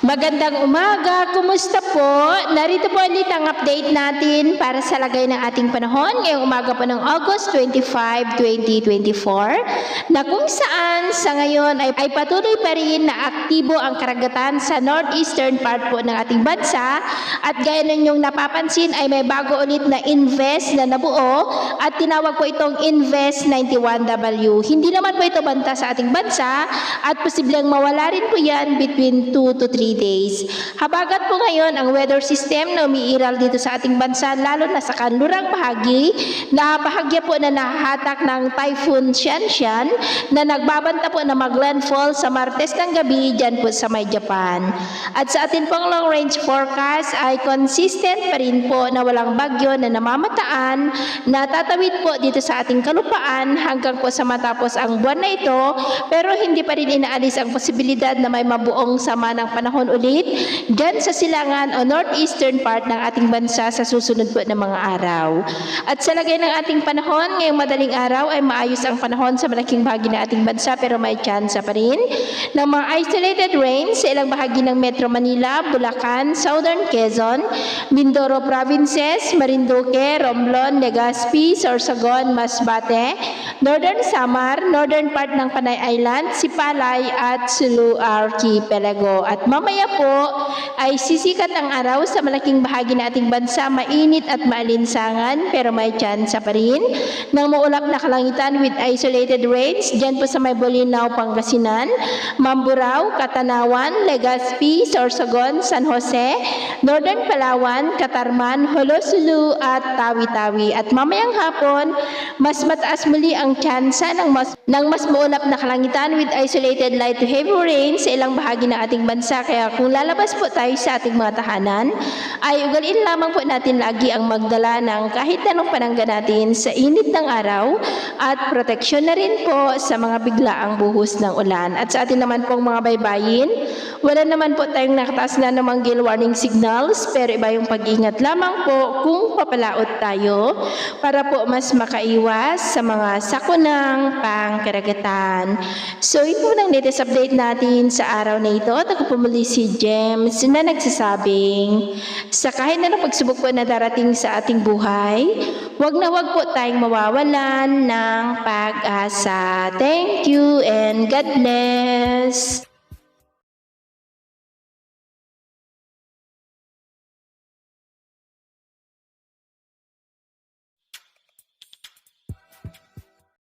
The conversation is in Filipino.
Magandang umaga, kumusta po? Narito po ulit ang update natin para sa lagay ng ating panahon ngayong umaga po ng August 25, 2024 na kung saan sa ngayon ay patuloy pa rin na aktibo ang karagatan sa northeastern part po ng ating bansa at gaya ninyong napapansin ay may bago ulit na invest na nabuo at tinawag po itong Invest 91W. Hindi naman po ito banta sa ating bansa at posibleng mawala rin po yan between 2 to 3 days. Habagat po ngayon ang weather system na umiiral dito sa ating bansa, lalo na sa kanlurang bahagi, na bahagya po na nahahatak ng Typhoon Xianxian na nagbabanta po na mag-landfall sa Martes ng gabi dyan po sa may Japan. At sa atin pong long range forecast ay consistent pa rin po na walang bagyo na namamataan na tatawid po dito sa ating kalupaan hanggang po sa matapos ang buwan na ito, pero hindi pa rin inaalis ang posibilidad na may mabuong sama ng panahon ulit dyan sa silangan o northeastern part ng ating bansa sa susunod po ng mga araw. At sa lagay ng ating panahon, ngayong madaling araw ay maayos ang panahon sa malaking bahagi ng ating bansa pero may tsansa pa rin ng mga isolated rains sa ilang bahagi ng Metro Manila, Bulacan, Southern Quezon, Mindoro Provinces, Marinduque, Romblon, Legazpi, Sorsogon, Masbate, Northern Samar, northern part ng Panay Island, Sipalay at Sulu Archipelago. At mamaya po ay sisikat ang araw sa malaking bahagi ng ating bansa, mainit at maalinsangan pero may tsansa pa rin ng maulap na kalangitan with isolated rains dyan po sa may Bolinao, Pangasinan, Mamburao, Katanawan, Legazpi, Sorsogon, San Jose, Northern Palawan, Catarman, Holosulu at Tawi-Tawi. At mamayang hapon, mas mataas muli ang tsansa ng mas maulap na kalangitan with isolated light to heavy rain sa ilang bahagi ng ating bansa. Kaya kung lalabas po tayo sa ating mga tahanan, ay ugaliin lamang po natin lagi ang magdala ng kahit anong panangga natin sa init ng araw at proteksyon na rin po sa mga biglaang buhos ng ulan. At sa atin naman pong mga baybayin, wala naman po tayong nakataas na namang gale warning signals, pero iba yung pag-ingat lamang po kung papalaot tayo para po mas makaiwas sa mga sakunang pangkaragatan. So ito ang latest update natin sa araw na ito. At ako po muli si James na nagsasabing sa kahit na pagsubok po na darating sa ating buhay, wag na wag po tayong mawawalan ng pag-asa. Thank you and God bless.